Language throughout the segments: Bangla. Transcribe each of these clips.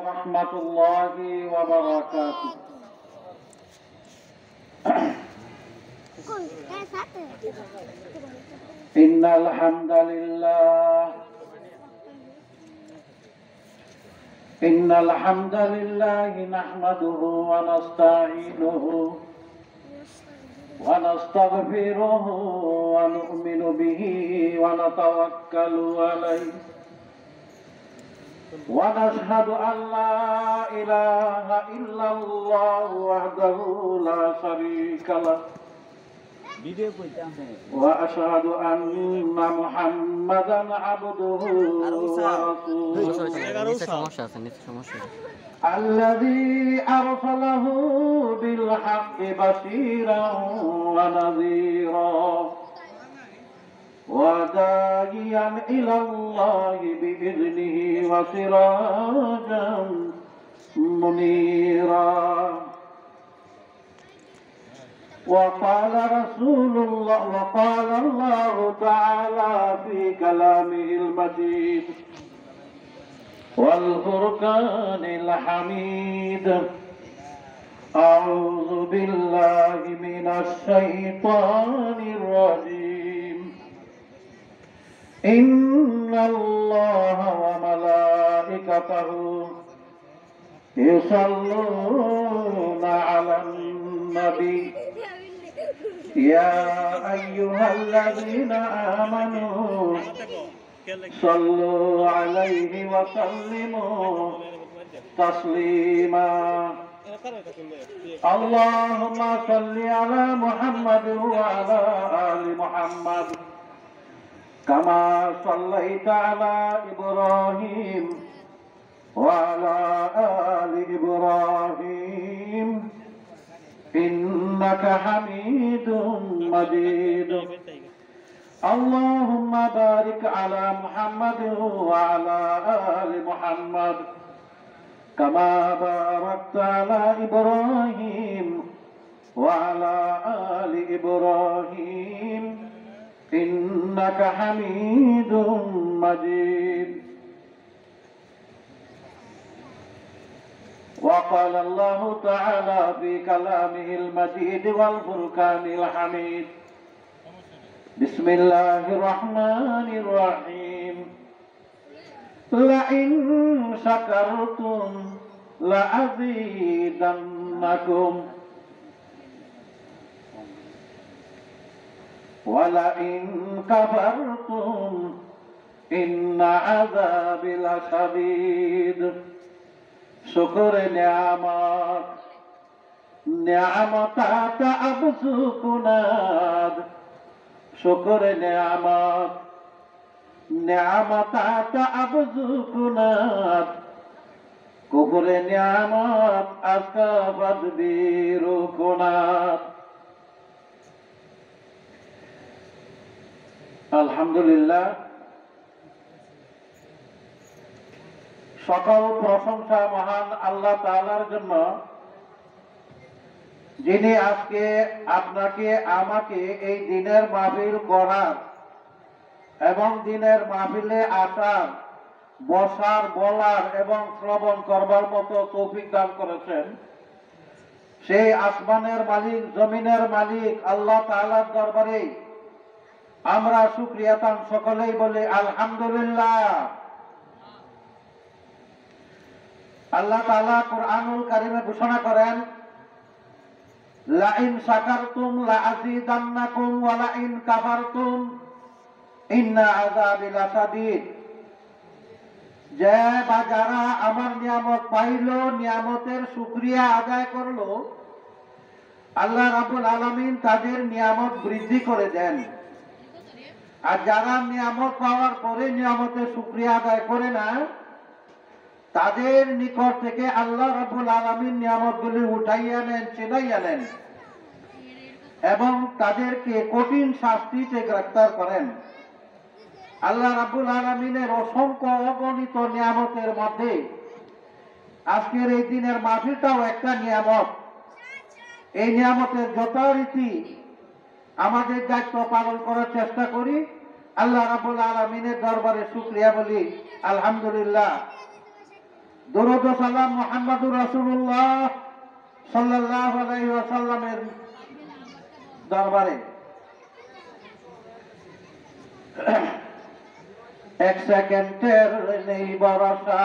ورحمة الله وبركاته. إن الحمد لله نحمده ونستعينه ونستغفره ونؤمن به ونتوكل عليه ونشهد أن لا إله إلا الله وحده لا شريك له وأشهد أن محمدا عبده ورسوله الذي أرسله بالحق بشيرا ونذيرا وداعيا إلى الله بإذنه وسراجا منيرا وقال الله تعالى في كلامه المجيد والفرقان الحميد أعوذ بالله من الشيطان الرجيم إن الله وملائكته يصلون على النبي يا أيها الذين آمنوا صلوا عليه وسلموا تسليما اللهم صل على محمد وعلى آل محمد كما صليت على إبراهيم وعلى آل إبراهيم إنك حميد مجيد اللهم بارك على محمد وعلى آل محمد كما باركت على إبراهيم وعلى آل إبراهيم إنك حميد مجيد وقال الله تعالى في كلامه المجيد والفرقان الحميد بسم الله الرحمن الرحيم لئن شكرتم لأزيدنكم ولئن كفرتم إن عذابي لشديد شكر نعمت أبسكناد شكر نعمت أبسكناد كفر نعمت أسكفت بيركناد আলহামদুলিল্লাহ সকল প্রশংসা মহান আল্লাহ তাআলার জন্য যিনি আজকে আপনাকে আমাকে এই দিনের মাহফিল করার এবং দিনের মাহফিলে আসার বসার বলার এবং শ্রবণ করবার মতো তৌফিক দান করেছেন সেই আসমানের মালিক জমিনের মালিক আল্লাহ তাআলার দরবারে আমরা শুকরিয়াতান সকলেই বলি আলহামদুলিল্লাহ। আল্লাহ তাআলা কুরআনুল কারীমে ঘোষণা করেন লাইন শাকারতুম লাআযীদান্নাকুম ওয়া লাইন কাফারতুম ইন্না আযাবি লাশাদীদ। যে বা যারা আমার নিয়ামত পাইলো নিয়ামতের শুকরিয়া আদায় করলো আল্লাহ রাব্বুল আলামিন তাদের নিয়ামত বৃদ্ধি করে দেন, আর যারা নিয়ামত পাওয়ার পরে নিয়ামতের শুকরিয়া আদায় করে না তাদের নিকট থেকে আল্লাহ রাব্বুল আলামিন নিয়ামতগুলি উঠাইয়া নেন, ছিনাইয়া নেন এবং তাদেরকে কঠিন শাস্তিতে গ্রেফতার করেন। আল্লাহ রাব্বুল আলামিনের অসংখ্য অগণিত নিয়ামতের মধ্যে আজকের এই দিনের মাহফিলটাও একটা নিয়ামত। এই নিয়ামতের যথারীতি আমাদের দায়িত্ব পালন করার চেষ্টা করি। আল্লাহ রাব্বুল আলামিনের দরবারে শুকরিয়া বলি আলহামদুলিল্লাহ। দরুদ ও সালাম মুহাম্মদুর রাসূলুল্লাহ সাল্লাল্লাহু আলাইহি ওয়াসাল্লামের দরবারে। এক সেকেন্ডের নেই ভরসা,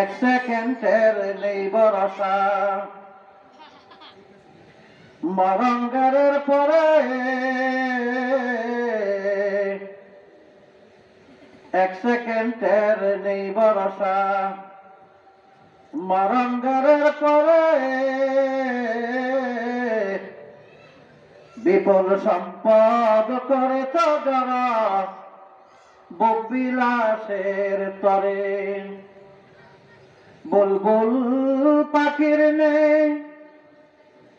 এক সেকেন্ডের নেই ভরসা, মরঙ্গারের পরে এক সেকেন্ডের নেই ভরসা, মরঙ্গারের পরে বিপুল সম্পদ করেছ যারা বিলাসের তরে। বুলবুল পাখির নেই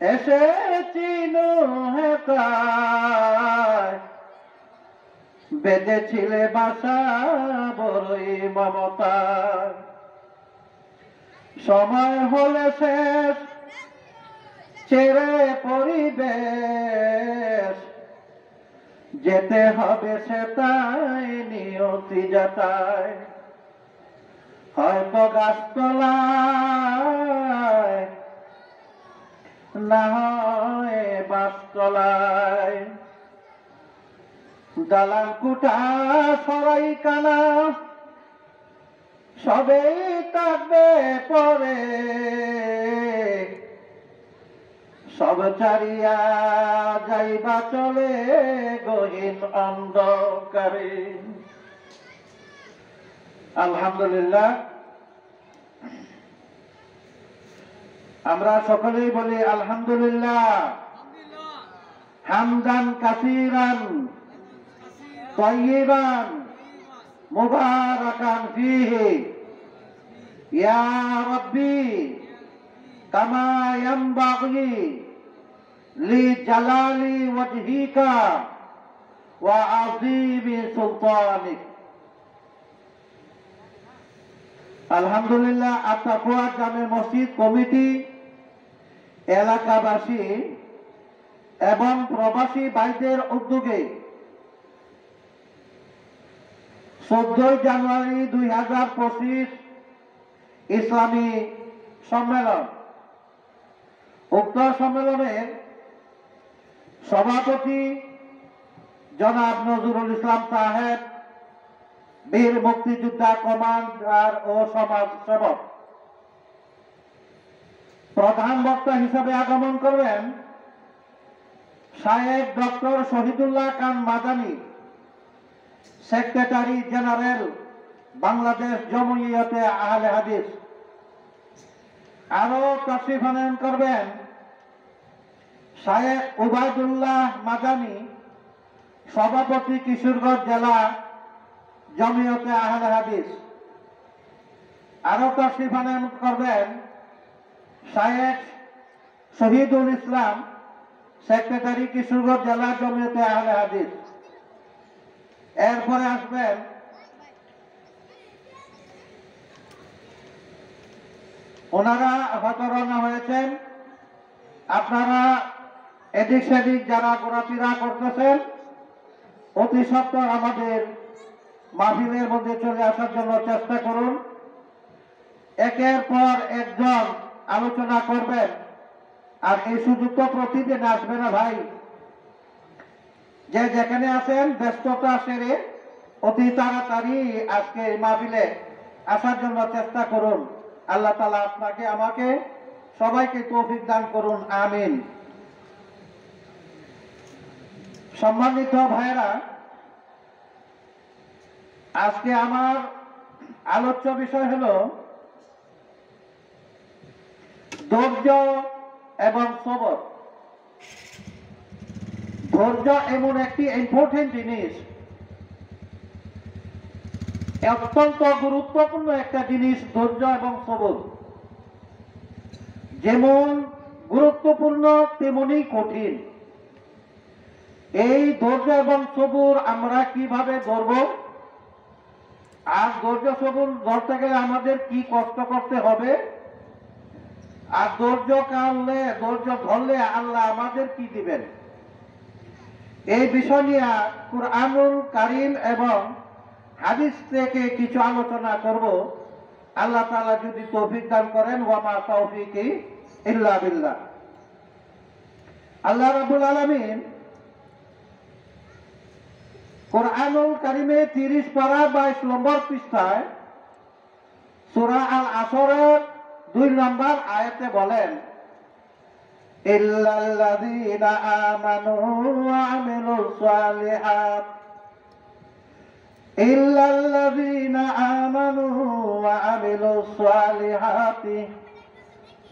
এসেছি হেতায়, বেঁধেছিলে বাসা বড়ই মমতায়। সময় হলে শেষ ছেড়ে পরিবেশ, যেতে হবে সে তাই নিয়তি যাতায়। হয়তো গাছতলায় না হয় বাসতলায়, দালান কুঠা সরাই কানা সবেই থাকবে পরে, সব চারিয়া যাইবা চলে গহীন অন্ধকারে। আলহামদুলিল্লাহ, আমরা সকলেই বলি আলহামদুলিল্লাহ, হামদান কাসীরান তাইয়িবান মুবারাকান ফীহি, ইয়া রাব্বি কামা ইয়ানবাগি লিজালালি ওয়াজহিকা ওয়া আযীমি সুলতানিক। আলহামদুলিল্লাহ, আত্তাকুয়া জামে মসজিদ কমিটি এলাকাবাসী এবং প্রবাসী ভাইদের উদ্যোগে 14 জানুয়ারি 2025 ইসলামী সম্মেলন। উক্ত সম্মেলনের সভাপতি জনাব নজরুল ইসলাম সাহেব, বীর মুক্তিযোদ্ধা কমান্ডার ও সমাজ সেবক। প্রধান বক্তা হিসাবে আগমন করবেন শায়েখ doctor Shahidullah Khan Madani, secretary general Bangladesh জমিয়তে আহলে হাদিস। আরো তশরিফ আনয়ন করবেন শায়েখ উবাইদুল্লাহ মাদানী, সভাপতি কিশোরগঞ্জ জেলা জমিয়তে আহলে হাদিস। আরো তশরিফ আনয়ন করবেন শায়েখ শহীদুল ইসলাম, সেক্রেটারি কিশোরগঞ্জ জেলা জমিয়তে আহলে হাদিস। এরপরে আসবেন ওনারা হয়তো রওনা হয়েছেন, আপনারা এদিক সেদিক যারা ঘোরাফেরা করতেছেন অতি সত্বর আমাদের মাহফিলের মধ্যে চলে আসার জন্য চেষ্টা করুন। একের পর একজন আলোচনা করবেন, আর এই সুযোগ তো প্রতিদিন আসবে না ভাই। যে যেখানে আছেন ব্যস্ততা সেরে অতি তাড়াতাড়ি আজকে এই মাহফিলে আসার জন্য চেষ্টা করুন। আল্লাহ তাআলা আপনাকে আমাকে সবাইকে তৌফিক দান করুন, আমিন। সম্মানিত ভাইরা, আজকে আমার আলোচ্য বিষয় হলো ধৈর্য এবং সবর। ধৈর্য এমন একটি ইম্পর্টেন্ট জিনিস, অত্যন্ত গুরুত্বপূর্ণ একটা জিনিস। ধৈর্য এবং সবর যেমন গুরুত্বপূর্ণ তেমনি কঠিন। এই ধৈর্য এবং সবর আমরা কিভাবে ধরব, আর ধৈর্য সবর ধরতে গেলে আমাদের কি কষ্ট করতে হবে, আর ধৈর্য ধরলে আল্লাহ আমাদের কি দিবেন, এই বিষয় নিয়ে কুরআনুল কারীম এবং হাদিস থেকে কিছু আলোচনা করব, আল্লাহ তাআলা যদি তৌফিক দান করেন। ওয়া মা তাওফীকি ইল্লা বিল্লাহ। আল্লাহ রাব্বুল আলামিন কোরআনুল কারীমে 30 পারা 22 নম্বর পৃষ্ঠায় সূরা আল আসরের 2 নম্বর আয়াতে বলেন, ইল্লাল্লাযীনা আমানু ওয়া আমিলুস সালিহাত ইল্লাল্লাযীনা আমানু ওয়া আমিলুস সালিহাতি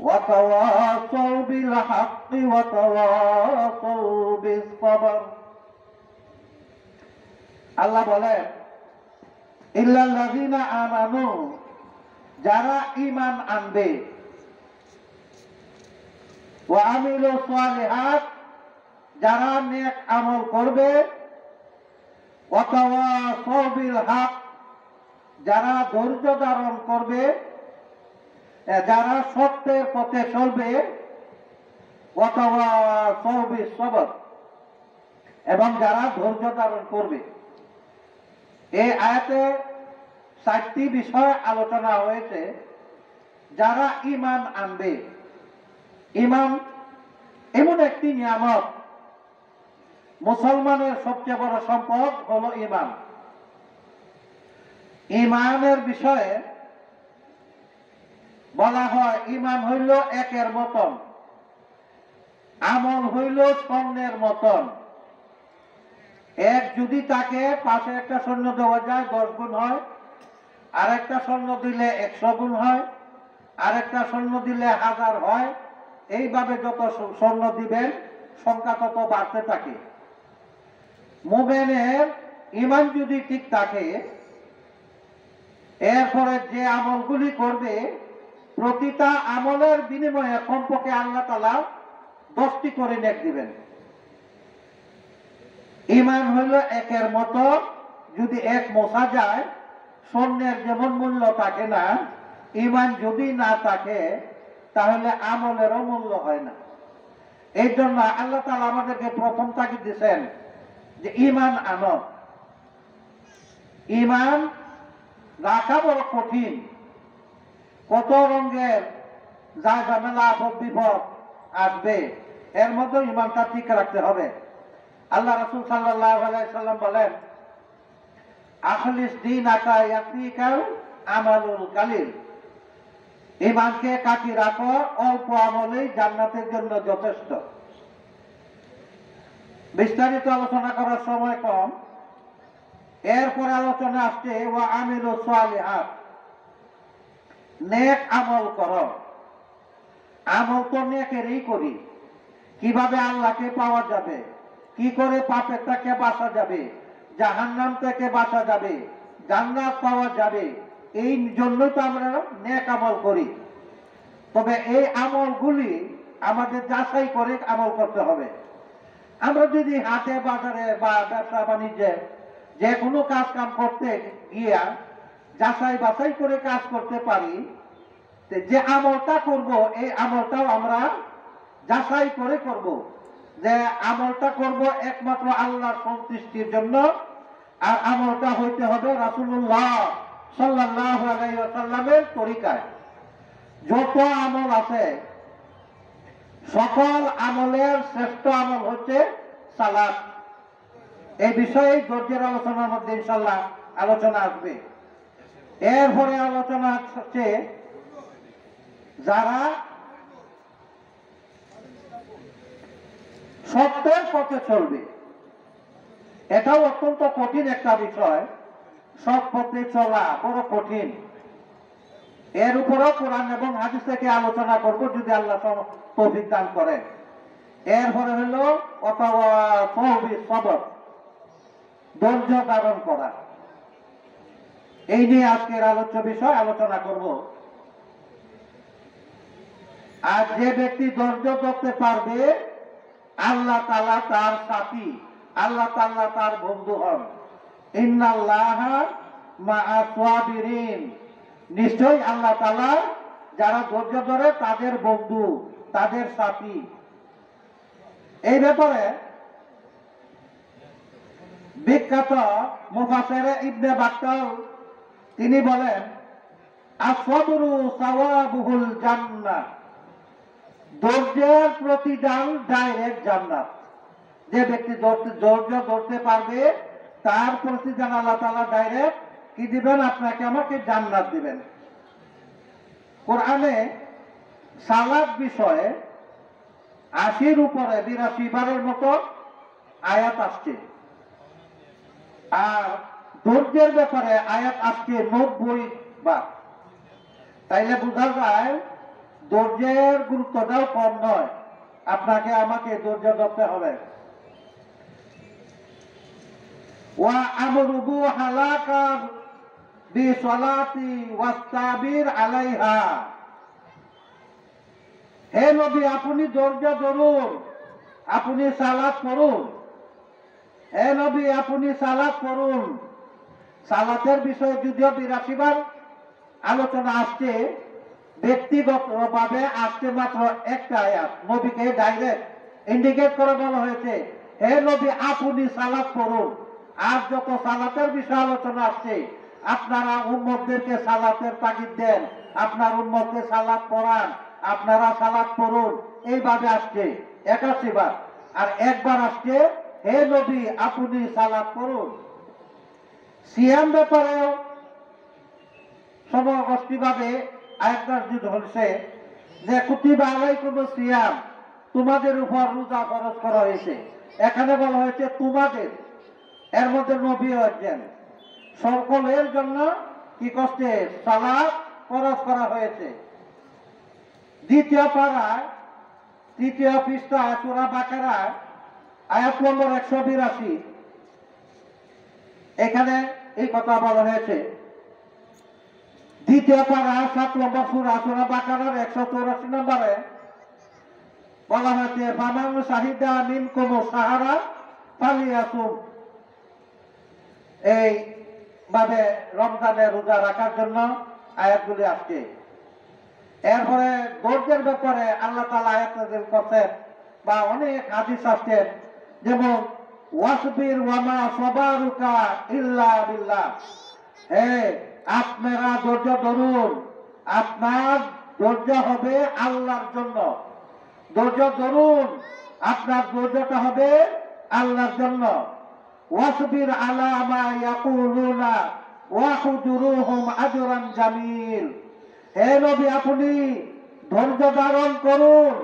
ওয়া তাওয়াসাউ বিল হাক্কি ওয়া তাওয়াসাউ বিস সাবর। আল্লাহ বলেন, ইল্লাল্লাযীনা আমানু, যারা ঈমান আনবে, ওয়া আমিলুস সালিহাত, যারা নেক আমল করবে, ওয়া তাওয়াসাউ বিল হক, যারা ধৈর্য ধারণ করবে, যারা সত্যের পথে চলবে, ওয়া তাওয়াসাউ বিস সাবর, এবং যারা ধৈর্য ধারণ করবে। এই আয়াতে 4টি বিষয় আলোচনা হয়েছে। যারা ঈমান আনবে, ঈমান এমন একটি নিয়ামত, মুসলমানের সবচেয়ে বড় সম্পদ হলো ঈমান। ঈমানের বিষয়ে বলা হয়, ঈমান হইল একের মতন, আমল হইল স্বর্ণের মতন। এক যদি তাকে পাশে একটা স্বর্ণ দেওয়া যায় 10 গুণ হয়, আর একটা স্বর্ণ দিলে 100 গুণ হয়, আর একটা স্বর্ণ দিলে 1000 হয়। এইভাবে যত স্বর্ণ দিবেন সংখ্যা তত বাড়তে থাকে। মুমিনের ঈমান যদি ঠিক থাকে, এরপরে যে আমলগুলি করবে, প্রতিটা আমলের বিনিময়ে কমপক্ষে আল্লাহ তাআলা 10টি করে নেক দিবেন। ঈমান হইল একের মতো, যদি এক মোছা যায় স্বর্ণের যেমন মূল্য থাকে না, ঈমান যদি না থাকে তাহলে আমলেরও মূল্য হয় না। এই জন্য আল্লাহ তাআলা আমাদেরকে প্রথম তাগিদ দিয়েছেন যে ঈমান আনো। ঈমান রাখা বড় কঠিন, কত রঙের যা ঝামেলা আপদ বিপদ আসবে, এর মধ্যে ঈমানটা ঠিক রাখতে হবে। আল্লাহ রাসূল সাল্লাল্লাহু আলাইহি সাল্লাম বলেন, আখলিস দীনাকা ইয়াকফিকাল আমালুল কালিল। ঈমানকে কাটি রাখো, অল্প আমলেই জান্নাতের জন্য যথেষ্ট। বিস্তারিত আলোচনা করার সময় কম, এরপরে আলোচনা আসছে ওয়া আমিলুস সালিহাত, নেক আমল করো। আমল তো নেকেরই করি। কিভাবে আল্লাহকে পাওয়া যাবে, কি করে পাপের থেকে বাঁচা যাবে, জাহান্নাম থেকে বাঁচা যাবে, জান্নাত পাওয়া যাবে, এই জন্যই তো আমরা নেক আমল করি। তবে এই আমলগুলি আমাদের যাচাই করে আমল করতে হবে। আমরা যদি হাটে বাজারে বা ব্যবসা বাণিজ্যে যে কোনো কাজ কাম করতে গিয়া যাচাই বাছাই করে কাজ করতে পারি, যে আমলটা করব এই আমলটাও আমরা যাচাই করে করব, যে আমলটা করব একমাত্র আল্লাহর সন্তুষ্টির জন্য, আর আমলটা হইতে হবে রাসূলুল্লাহ সাল্লাল্লাহু আলাইহি ওয়াসাল্লামের তরিকায়। যত আমল আছে সকল আমলের শ্রেষ্ঠ আমল হচ্ছে সালাত। এই বিষয়ে ধৈর্যের আলোচনার মধ্যে ইনশাআল্লাহ আলোচনা আসবে। এরপরে আলোচনা হচ্ছে যারা সত্যের পথে চলবে। এটাও অত্যন্ত কঠিন একটা বিষয়, সৎ পথে চলা বড় কঠিন। এর উপরও কোরআন এবং হাদিস থেকে আলোচনা করব যদি আল্লাহ তৌফিক দান করেন। এরপরে হলো সবর, ধৈর্য ধারণ করা। এই নিয়ে আজকের আলোচ্য বিষয় আলোচনা করব। আর যে ব্যক্তি ধৈর্য ধরতে পারবে, আল্লাহ তাআলা তার সাথী, আল্লাহ তাআলা তার বন্ধু হন। ইন্নাল্লাহা মা'আস সাবিরিন, নিশ্চয়ই আল্লাহ তাআলা যারা ধৈর্য ধরে তাদের বন্ধু, তাদের সাথী। এই ব্যাপারে বিখ্যাত মুফাসসির ইবনে বাত্তাল তিনি বলেন, আসবরু সাওয়াবুহুল জান্নাহ, ধৈর্যের প্রতিদান ডাইরেক্ট জান্নাত। যে ব্যক্তি ধৈর্য ধরতে পারবে তার প্রতিদান আল্লাহ তাআলা ডাইরেক্ট কি দিবেন? আপনাকে আমাকে জান্নাত দিবেন। কোরআনে সালাত বিষয়ে ৮০-র উপরে ৮২ বারের মতো আয়াত আসছে, আর ধৈর্যের ব্যাপারে আয়াত আসছে ৯০ বার। তাইলে বোঝা যায় ধৈর্যের গুরুত্বটাও কম নয়, আপনাকে আমাকে ধৈর্য ধরতে হবে। ওয়া আমরুহু হালাকার বিসলাতি ওয়াস্তাবির আলাইহা, হে নবী আপনি ধৈর্য ধরুন, আপনি সালাত পড়ুন। হে নবী আপনি সালাত পড়ুন। সালাতের বিষয়ে যদিও ৮২ বার আলোচনা আসছে, ব্যক্তিগতভাবে আসছে মাত্র একটা আয়াত, নবীকে ডাইরেক্ট ইন্ডিকেট করে বলা হয়েছে, হে নবী আপনি সালাত পড়ুন। আর যত সালাতের বিষয়ে আলোচনা আসছে, আপনারা উম্মতদেরকে সালাতের তাগিদ দেন, আপনার উম্মতকে সালাত পড়ান, আপনারা সালাত পড়ুন, এইভাবে আসছে ৮১ বার। আর একবার আসছে, হে নবী আপনি সালাত পড়ুন। সিয়াম ব্যাপারেও সমগোষ্ঠীভাবে আয়াতটা যুদ্ধ হচ্ছে যে কুতিবা আলাইকুমুস সিয়াম, তোমাদের উপর রোজা ফরজ করা হয়েছে। এখানে বলা হয়েছে তোমাদের, এর মধ্যে নবীও একজন। সকলের জন্য কি করছে? সালাত ফরজ করা হয়েছে। দ্বিতীয় পারায় ৩য় পৃষ্ঠা সূরা বাকারা আয়াত নম্বর ১৮২, এখানে এই কথা বলা হয়েছে। দ্বিতীয় পারা ৭ নম্বর সূরা বাকারার ১৮৪ নম্বরে বলা হয়েছে, ফামান শাহিদা মিনকুম সাহারা ফালিয়াসুম। এই ভাবে রমজানের রোজা রাখার জন্য আয়াতগুলি আসছে। এরপরে ধৈর্যের ব্যাপারে আল্লাহ তাআলা আয়াত নাযিল করছেন, বা অনেক হাদিস আসছেন, যেমন ওয়াসবির ওয়ামা সাবারুকা ইল্লা বিল্লাহ, হে আপনারা ধৈর্য ধরুন, আপনার ধৈর্য হবে আল্লাহর জন্য। ধৈর্য ধরুন, আপনার ধৈর্যটা হবে আল্লাহর জন্য। ওয়াসবির আলা মা ইয়াকুলুনা ওয়াহুজুরুহুম আজরান জামিল, হে নবী আপনি ধৈর্য ধারণ করুন,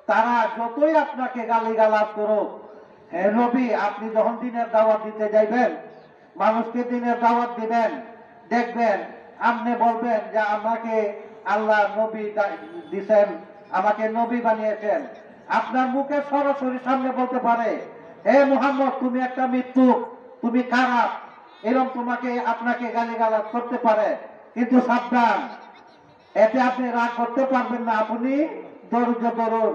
তারা যতই আপনাকে গালিগালাজ করুক। হে নবী আপনি যখন দিনের দাওয়াত দিতে যাইবেন, মানুষকে দিনের দাওয়াত দিবেন, দেখবেন আপনি বলবেন যে আমাকে আল্লাহ নবী দিয়েছেন, আমাকে নবী বানিয়েছেন। আপনার মুখে সরাসরি সামনে বলতে পারে, হে মুহাম্মদ তুমি একটা মৃত্যুক, তুমি খারাপ, এরকম তোমাকে আপনাকে গালিগালাজ করতে পারে, কিন্তু সাবধান, এতে আপনি রাগ করতে পারবেন না, আপনি ধৈর্য ধরুন।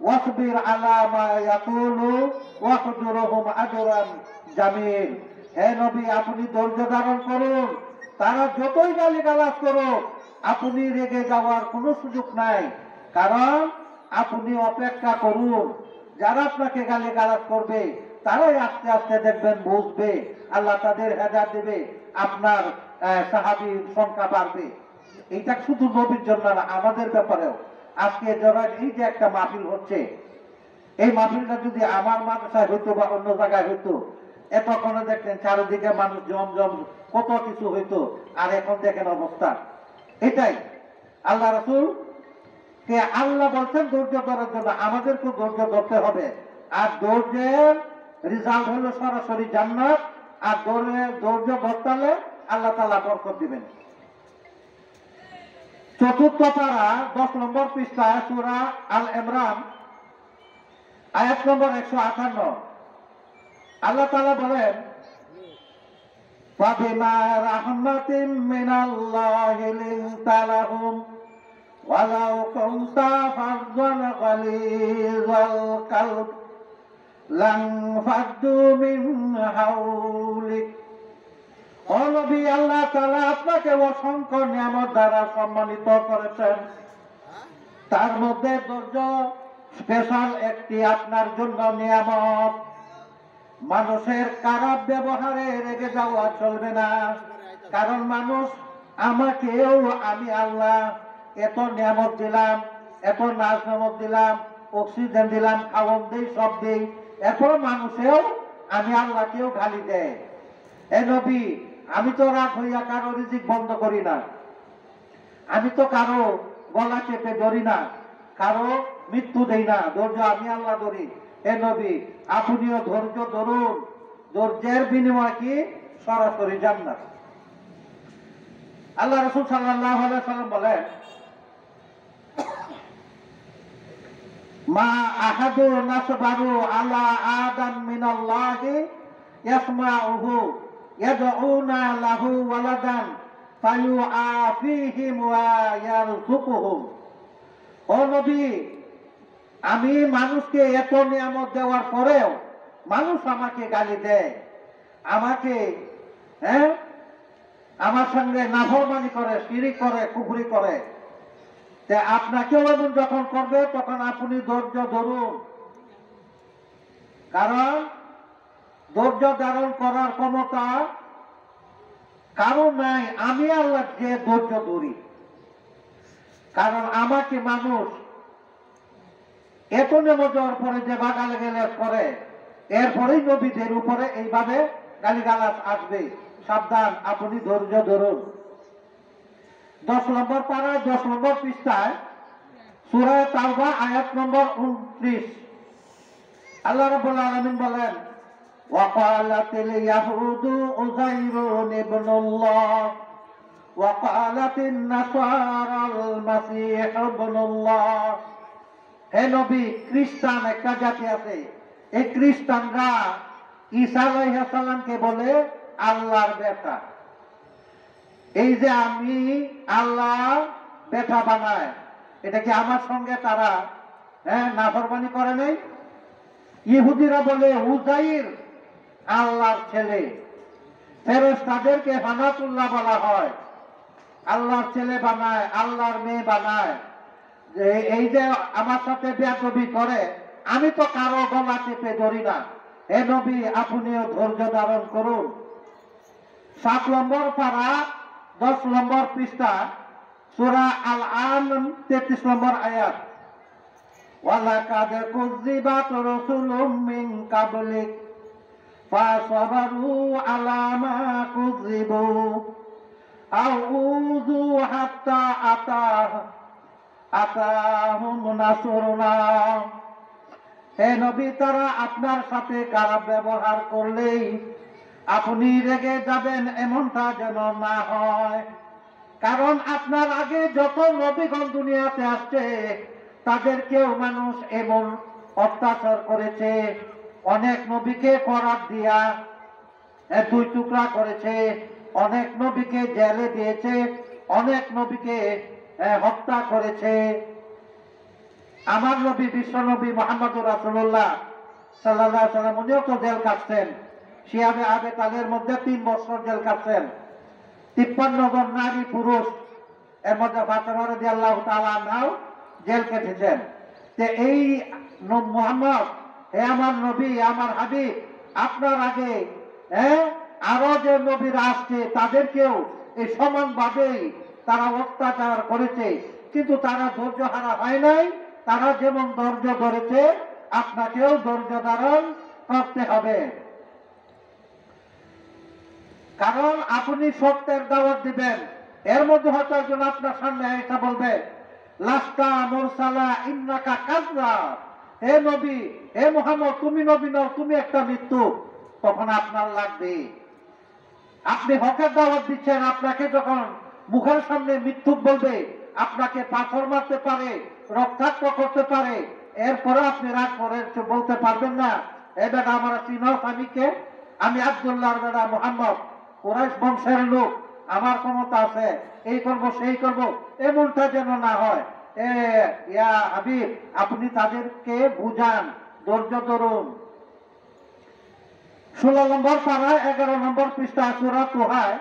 ওয়াসবির আলা মা ইয়াকুলু ওয়াহজুরহুম আজরান জামিল, হে নবী আপনি ধৈর্য ধারণ করুন, তারা যতই গালিগালাজ করুক আপনি রেগে যাওয়ার কোনো সুযোগ নাই, কারণ আপনি অপেক্ষা করুন। যারা আপনাকে গালিগালাজ করবে তারাই আস্তে আস্তে দেখবেন বুঝবে, আল্লাহ তাদের হেদায়েত দেবে, আপনার সাহাবীর সংখ্যা বাড়বে। এইটা শুধু নবীর জন্য না, আমাদের ব্যাপারেও। আজকে যারা এই যে একটা মাহফিল হচ্ছে, এই মাহফিলটা যদি আমার মাদ্রাসায় হইতো বা অন্য জায়গায় হইতো, এতক্ষণে দেখতেন চারিদিকে মানুষ জমজম, কত কিছু হইতো। আর এখন দেখেন অবস্থা। এটাই আল্লাহ রাসূল কে আল্লাহ বলছেন ধৈর্য ধরার জন্য, আমাদেরকে ধৈর্য ধরতে হবে। আর ধৈর্যের রেজাল্ট হলো সরাসরি জান্নাত। আর ধৈর্য ধরতে হলে আল্লাহ তাআলা বরকত দিবেন। চতুর্থ পারা 10 নম্বর পৃষ্ঠা সূরা আল ইমরান আয়াত নম্বর 158, আল্লাহ তাআলা বলেন, ফাবিমা রাহমাতিন মিনাল্লাহি লিনতা লাহুম ওয়ালাউ কুনতা ফাযযান গালিযাল কলব লানফাদ্দু মিন হাওলিক। ও নবী আল্লাহ তাআলা আপনাকে অসংখ্য নিয়ামত দ্বারা সম্মানিত করেছেন, তার মধ্যে ধৈর্য স্পেশাল একটি আপনার জন্য নিয়ামত। মানুষের খারাপ ব্যবহারে রেগে যাওয়া চলবে না। কারণ মানুষ আমাকেও, আমি আল্লাহ এত নিয়ামত দিলাম, এত নাচ নামত দিলাম, অক্সিজেন দিলাম, খাওয়ান দিই, সব দিই, এরপর মানুষেও আমি আল্লাহকেও গালি দেয়। এ নবী, আমি তো রাগ হইয়া কারো রিজিক বন্ধ করি না, আমি তো কারো গলা চেপে ধরি না, কারো মৃত্যু দেই না, ধৈর্য আমি আল্লাহ ধরি। হে নবী, আপনিও ধৈর্য ধরুন, ধৈর্যের বিনিময় কি? সরাসরি জান্নাত। আল্লাহ রাসূল সাল্লাল্লাহু আলাইহি ওয়াসাল্লাম বলেন, মা আহাদু নাসবারু আলা আদাম মিনাল্লাহি ইয়াসমাউহু ইয়াদউনা লাহু ওয়ালাদান ফায়ুআফিহিম ওয়া ইয়ারযুকুহুম। ও নবী, আমি মানুষকে এত নিয়ামত দেওয়ার পরেও মানুষ আমাকে গালি দেয়, আমাকে আমার সঙ্গে নাফরমানি করে, শিরিক করে, কুফরি করে। আপনাকেও এমন যখন করবে তখন আপনি ধৈর্য ধরুন, কারণ ধৈর্য ধারণ করার ক্ষমতা কারো নাই, আমি আল্লাহ যে ধৈর্য ধরি। কারণ আমাকে মানুষ এত নেমে যাওয়ার পরে যে গালি গালাজ করে, এরপরেই নবীদের উপরে এইভাবে গালি গালাজ আসবে। সাবধান, আপনি ধৈর্য ধরুন। 10 নম্বর পারায় 10 নম্বর পৃষ্ঠায় সূরা তাওবা আয়াত নম্বর 29 আল্লাহ রাব্বুল আলামিন বলেন, ওয়াকালাতিল ইয়াহুদু উযাইরুন ইবনুল্লাহ ওয়াকালাতিন নাসারাল মাসীহ ইবনুল্লাহ। হে নবী, খ্রিস্টান একটা জাতি আছে, এই খ্রিস্টানরা ঈসা আলাইহিস সালামকে বলে আল্লাহর বেটা। এই যে আমি আল্লাহ বেটা বানায়, এটা কি আমার সঙ্গে তারা নাফরমানি করে নাই? ইহুদিরা বলে উজাইর আল্লাহর ছেলে, ফেরেশতাদেরকে হানাতুল্লাহ বলা হয়, আল্লাহর ছেলে বানায়, আল্লাহর মেয়ে বানায়। যে এই যে আমার সাথে বেয়াদবি করে, আমি তো কারো গলা চেপে ধরি না। হে নবী, আপনিও ধৈর্য ধারণ করুন। 7 নম্বর পারা 10 নম্বর পৃষ্ঠা সূরা আল আনআম 33 নম্বর আয়াত, ওয়ালাকাদ কুযিবাত রাসূলুম মিন কাবলিক ফাসাবারু আলা মা কুযিবু আউযু হাত্তা আতাহুম নাসরুনা। হে নবী, তারা আপনার সাথে খারাপ ব্যবহার করলেই আপনি রেগে যাবেন, এমনটা যেন না হয়। কারণ আপনার আগে যত নবীগণ দুনিয়াতে আসছে, তাদেরকেও মানুষ এমন অত্যাচার করেছে। অনেক নবীকে করাত দিয়া 2 টুকরা করেছে, অনেক নবীকে জেলে দিয়েছে, অনেক নবীকে হত্যা করেছে। আমার নবী, বিশ্ব নবী মুহাম্মদুর রাসূলুল্লাহ সাল্লাল্লাহু আলাইহি ওয়াসাল্লাম, উনিও তো জেল কাটছেন। শিয়াবে আবে তাদের মধ্যে 3 বছর জেল কাটছেন। 53 জন নারী পুরুষ, এর মধ্যে ফাতেমা রাদিয়াল্লাহু তাআলা আনহাও জেল কেটেছেন। যে এই মুহাম্মদ, হে আমার নবী, আমার হাবিব, আপনার আগে আরো যে নবীরা আসছে, তাদেরকেও এই সমানভাবেই তারা অত্যাচার করেছে, কিন্তু তারা ধৈর্য হারা হয় নাই। তারা যেমন ধৈর্য ধরেছে, আপনাকেও ধৈর্য ধারণ করতে হবে। কারণ আপনি সত্যের দাওয়াত দিবেন, এর মধ্যে হয়তো একজন আপনার সামনে এটা বলবে, লাস্তা মুরসালা ইন্নাকা কাযযাব। হে নবী, হে মুহাম্মদ, তুমি নবী নও, তুমি একটা মৃত্যু। তখন আপনার লাগবে, আপনি হকের দাওয়াত দিচ্ছেন, আপনাকে যখন মুখের সামনে মৃত্যু বলবে, আপনাকে পাথর মারতে পারে, রক্তাক্ত করতে পারে, এরপরে আপনি রাগ করে বলতে পারবেন না, এ বেটা আমার চিনস, আমি কে? আমি আব্দুল্লাহর বেটা মুহাম্মদ, কুরাইশ বংশের লোক, আমার ক্ষমতা আছে, এই করব সেই করব, এমনটা যেন না হয়। ইয়া হাবিব, আপনি তাদেরকে বুঝান, ধৈর্য ধরুন। 16 নম্বর পারায় 11 নম্বর পৃষ্ঠা সূরা তোহায়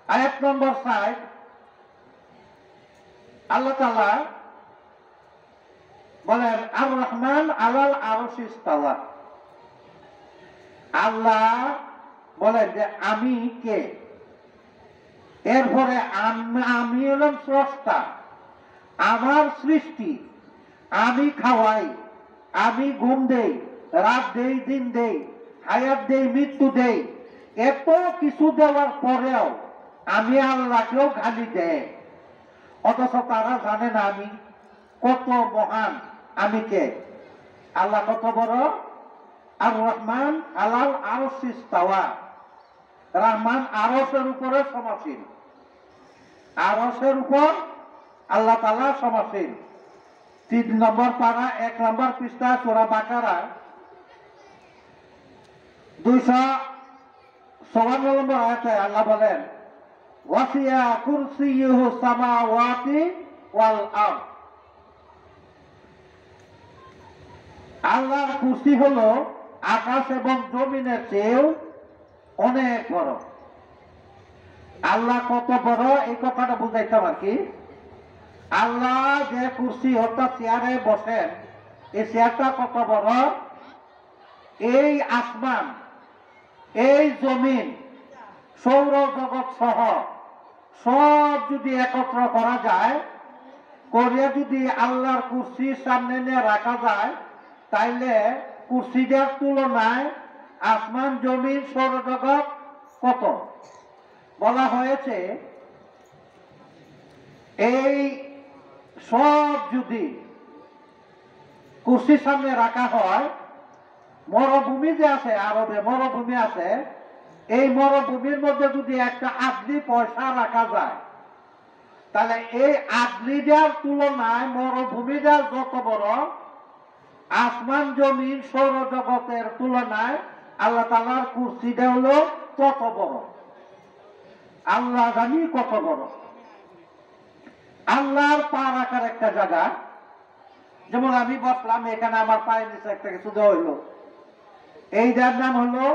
আয়াত নম্বর 60 আল্লাহ তাআলা বলেন, আর রহমান আলাল আরশি ইস্তাওয়া। আল্লাহ বলেন যে আমি কে, এরপরে আমি হলাম স্রষ্টা, আমার সৃষ্টি, আমি খাওয়াই, আমি ঘুম দেই, রাত দেই, দিন দেই, হায়াত দেই, মৃত্যু দেই, এত কিছু দেওয়ার পরেও আমি আল্লাহকেও গালি দেয়। অথচ তারা জানে না আমি কত মহান, আমি কে। আল্লাহ কত বড়, আর রহমান আলাল আরশি ইস্তাওয়া, রহমান আরশের উপরে সমাসীন, আরশের উপর আল্লাহ তাআলা সমাসীন। 3 নম্বর পারা 1 নম্বর পৃষ্ঠা সূরা বাকারা 254 নম্বর আয়াতে আল্লাহ বলেন ওয়াসিয়া কুরসিয়ুহু সামাওয়াতি ওয়াল আরদ। আল্লাহর কুরসি হলো আকাশ এবং জমিনের চেয়েও অনেক বড়। আল্লাহ কত বড় এই কথাটা বুঝাইতাম আর কি। আল্লাহ যে কুরসি অর্থাৎ চেয়ারে বসেন, এই চেয়ারটা কত বড়, এই আসমান, এই জমিন, সৌর জগৎ সহ সব যদি একত্র করা যায়, করে যদি আল্লাহর কুরসির সামনে নিয়ে রাখা যায়, তাইলে কুরসিটার তুলনায় আসমান, জমিন, সৌরজগৎ কত। বলা হয়েছে এই সব যদি কুরসির সামনে রাখা হয়, মরুভূমি যে আছে, আরবে মরুভূমি আছে, এই মরুভূমির মধ্যে যদি একটা আদলি পয়সা রাখা যায়, তাহলে এই আদলিটার তুলনায় মরুভূমিটা যত বড়, আসমান, জমিন, সৌরজগতের তুলনায় আল্লাহ তাআলার কুরসিটা হলো তত বড়। আল্লাহ জানি কত বড়। আল্লাহর পা রাখার একটা জায়গা, যেমন আমি বসলাম এখানে, আমার পায়ের নিচে একটা কিছু দেওয়া হইলো, এইটার নাম হলো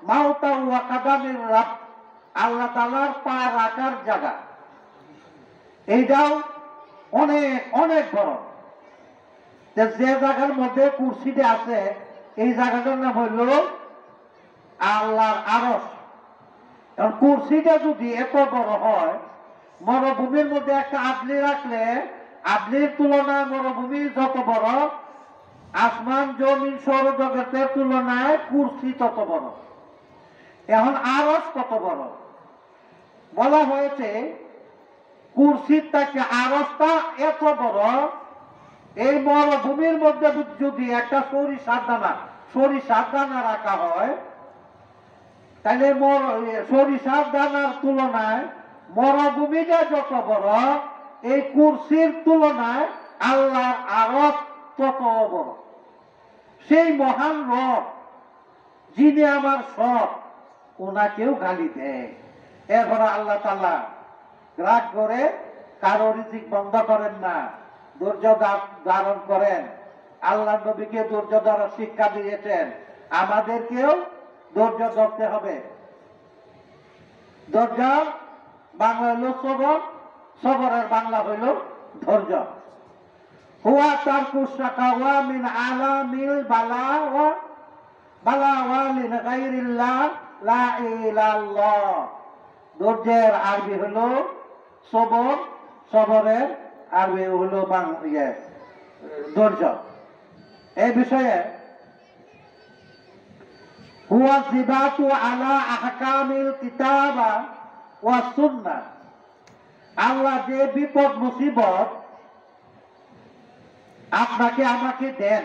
মাওতা ওয়া কাদামির রাব, আল্লাহ তাআলার পা রাখার জায়গা। এইটাও অনেক অনেক বড়। যে জায়গার মধ্যে কুরসিটা আছে, এই জায়গাটার নাম হইল আল্লাহর আরশ। এখন কুরসিটা যদি এত বড় হয়, মরুভূমির মধ্যে একটা আদলি রাখলে, আদলির তুলনায় মরুভূমি যত বড়, আসমান, জমিন, সৌরজগতের তুলনায় কুরসি তত বড়। এখন আরশ কত বড়, বলা হয়েছে কুরসির থেকে আরশটা এত বড়, এই মরুভূমির মধ্যে যদি একটা সরিষার দানা রাখা হয়, তাহলে সরিষার দানার তুলনায় মরুভূমিটা যত বড়, এই কুরসির তুলনায় আল্লাহর আরশ তত বড়। সেই মহান রব যিনি আমার সব, ওনাকেও গালি দেয়। এরপরে আল্লাহ তাআলা রাগ করে কারো রিজিক বন্ধ করেন না, ধৈর্য ধারণ করেন। আল্লাহ নবীকে ধৈর্য ধরার শিক্ষা দিয়েছেন, আমাদেরকেও ধৈর্য ধরতে হবে। ধৈর্য বাংলা হইল সবর, সবরের বাংলা হইল ধৈর্য। হুয়া তারকুস শাকাওয়া মিন আলামিল বালাওয়া বালাওয়া লিন গায়রিল্লাহ লা ইলাল্লাহ। ধৈর্যের আরবি হলো সবর, সবরের আরবি হলো ধৈর্য। এই বিষয়ে হুয়া জিবাতু আলা আহকামিল কিতাবা ওয়া সুন্নাহ। আল্লাহ যে বিপদ মুসিবত আপনাকে আমাকে দেন,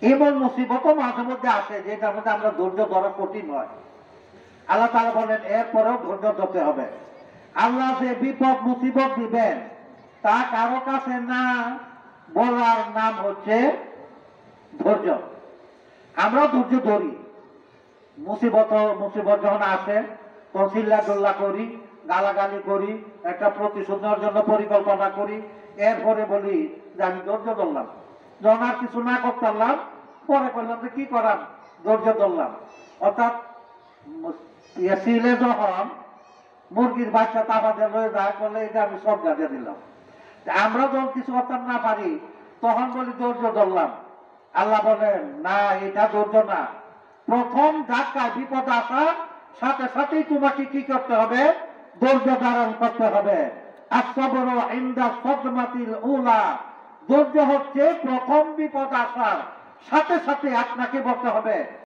এমন মুসিবতও মাঝে মধ্যে আসে যেটার মধ্যে আমরা ধৈর্য ধরা কঠিন হয়। আল্লাহ তাআলা বলেন এরপরেও ধৈর্য ধরতে হবে। আল্লাহ যে বিপদ মুসিবত দিবেন তা কারো কাছে না বলার নাম হচ্ছে ধৈর্য। আমরা ধৈর্য ধরি, মুসিবত যখন আসে তখন চিল্লাদোল্লা করি, গালাগালি করি, একটা প্রতিশোধ নেওয়ার জন্য পরিকল্পনা করি, এরপরে বলি যে আমি ধৈর্য ধরলাম। যখন আর কিছু না করতে পারলাম, পরে বললাম যে কি করাম, ধৈর্য ধরলাম। অর্থাৎ ছিলে যখন মুরগির বাচ্চা তাফাতে লয়ে যায়, বলে এটা আমি সব গাছে দিলাম। আমরা যখন কিছু করতাম না পারি, তখন বলি ধৈর্য ধরলাম। আল্লাহ বলেন না, এটা ধৈর্য না, প্রথম ধাক্কায় বিপদ আসার সাথে সাথেই তোমাকে কি করতে হবে? ধৈর্য ধারণ করতে হবে। আসসাবরু ইনদা সাদমাতিল উলা, ধৈর্য হচ্ছে প্রথম বিপদ আসার সাথে সাথে আপনাকে বলতে হবে